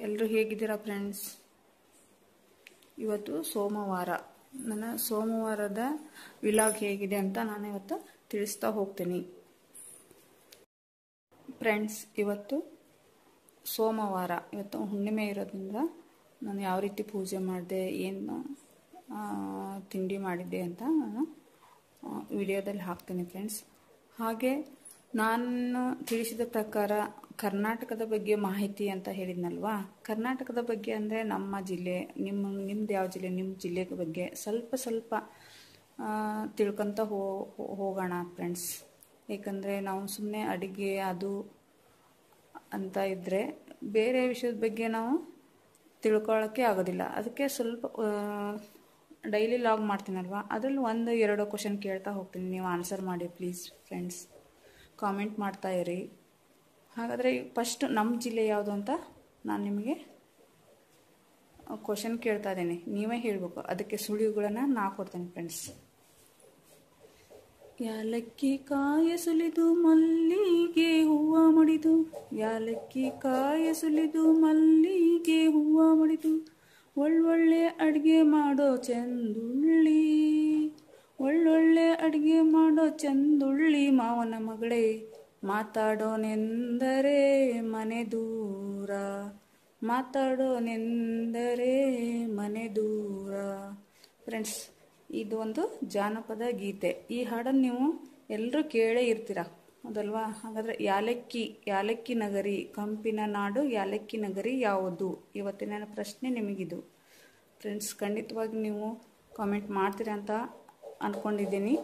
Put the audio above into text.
ಎಲ್ಲರೂ ಹೇಗಿದ್ದೀರಾ ಫ್ರೆಂಡ್ಸ್? ಇವತ್ತು ಸೋಮವಾರ. ನನ್ನ ಸೋಮವಾರದ ವಿಲಾಗ್ ಹೇಗಿದೆ ಅಂತ ನಾನು ಇವತ್ತು ತಿಳಿಸ್ತಾ ಹೋಗ್ತೀನಿ ಫ್ರೆಂಡ್ಸ್. ಇವತ್ತು ಸೋಮವಾರ, ಇವತ್ತು ಹುಣ್ಣಿಮೆ ಇರೋದ್ರಿಂದ ನಾನು ಯಾವ ರೀತಿ ಪೂಜೆ ಮಾಡಿದೆ, ಏನು ತಿಂಡಿ ಮಾಡಿದ್ದೆ ಅಂತ ನಾನು ವಿಡಿಯೋದಲ್ಲಿ ಹಾಕ್ತೀನಿ ಫ್ರೆಂಡ್ಸ್. ಹಾಗೆ ನಾನು ತಿಳಿಸಿದ ಪ್ರಕಾರ ಕರ್ನಾಟಕದ ಬಗ್ಗೆ ಮಾಹಿತಿ ಅಂತ ಹೇಳಿದ್ನಲ್ವಾ, ಕರ್ನಾಟಕದ ಬಗ್ಗೆ ಅಂದರೆ ನಮ್ಮ ಜಿಲ್ಲೆ, ನಿಮ್ದು ಯಾವ ಜಿಲ್ಲೆ, ನಿಮ್ಮ ಜಿಲ್ಲೆ ಬಗ್ಗೆ ಸ್ವಲ್ಪ ತಿಳ್ಕೊತ ಹೋಗೋಣ ಫ್ರೆಂಡ್ಸ್. ಏಕೆಂದರೆ ನಾವು ಸುಮ್ಮನೆ ಅಡುಗೆ ಅದು ಅಂತ ಇದ್ದರೆ ಬೇರೆ ವಿಷಯದ ಬಗ್ಗೆ ನಾವು ತಿಳ್ಕೊಳ್ಳೋಕ್ಕೆ ಆಗೋದಿಲ್ಲ. ಅದಕ್ಕೆ ಸ್ವಲ್ಪ ಡೈಲಿ ಲಾಗ್ ಮಾಡ್ತೀನಲ್ವ, ಅದರಲ್ಲಿ 1-2 ಕ್ವಶನ್ ಕೇಳ್ತಾ ಹೋಗ್ತೀನಿ. ನೀವು ಆನ್ಸರ್ ಮಾಡಿ ಪ್ಲೀಸ್ ಫ್ರೆಂಡ್ಸ್, ಕಾಮೆಂಟ್ ಮಾಡ್ತಾ ಇರಿ. ಹಾಗಾದರೆ ಫಸ್ಟ್ ನಮ್ಮ ಜಿಲ್ಲೆ ಯಾವುದು ಅಂತ ನಾನು ನಿಮಗೆ ಕ್ವಶನ್ ಕೇಳ್ತಾ ಇದ್ದೀನಿ, ನೀವೇ ಹೇಳಬೇಕು. ಅದಕ್ಕೆ ಸುಳಿವುಗಳನ್ನು ನಾ ಕೊಡ್ತೇನೆ ಫ್ರೆಂಡ್ಸ್. ಯಾಲಕ್ಕಿ ಕಾಯ ಸುಲಿದು ಮಲ್ಲಿಗೆ ಹೂವ ಮಡಿದು, ಯಾಲಕ್ಕಿ ಕಾಯ ಸುಲಿದು ಮಲ್ಲಿಗೆ ಹೂವ ಮಡಿದು, ಒಳ್ಳೊಳ್ಳೆ ಅಡುಗೆ ಮಾಡೋ ಚಂದುಳ್ಳಿ, ಒಳ್ಳೊಳ್ಳೆ ಅಡುಗೆ ಮಾಡೋ ಚಂದುಳ್ಳಿ ಮಾವನ ಮಗಳೇ, ಮಾತಾಡೋನೆಂದರೆ ಮನೆ ದೂರ, ಮಾತಾಡೋನೆಂದರೆ ಮನೆ ದೂರ. ಫ್ರೆಂಡ್ಸ್, ಇದು ಒಂದು ಜಾನಪದ ಗೀತೆ. ಈ ಹಾಡನ್ನು ನೀವು ಎಲ್ಲರೂ ಕೇಳೇ ಇರ್ತೀರ, ಹೌದಲ್ವಾ? ಹಾಗಾದರೆ ಯಾಲಕ್ಕಿ ನಗರಿ, ಕಂಪಿನ ನಾಡು ಯಾಲಕ್ಕಿ ನಗರಿ ಯಾವುದು? ಇವತ್ತಿನ ಪ್ರಶ್ನೆ ನಿಮಗಿದು ಫ್ರೆಂಡ್ಸ್. ಖಂಡಿತವಾಗಿ ನೀವು ಕಾಮೆಂಟ್ ಮಾಡ್ತೀರಾ ಅಂತ ಅಂದ್ಕೊಂಡಿದ್ದೀನಿ.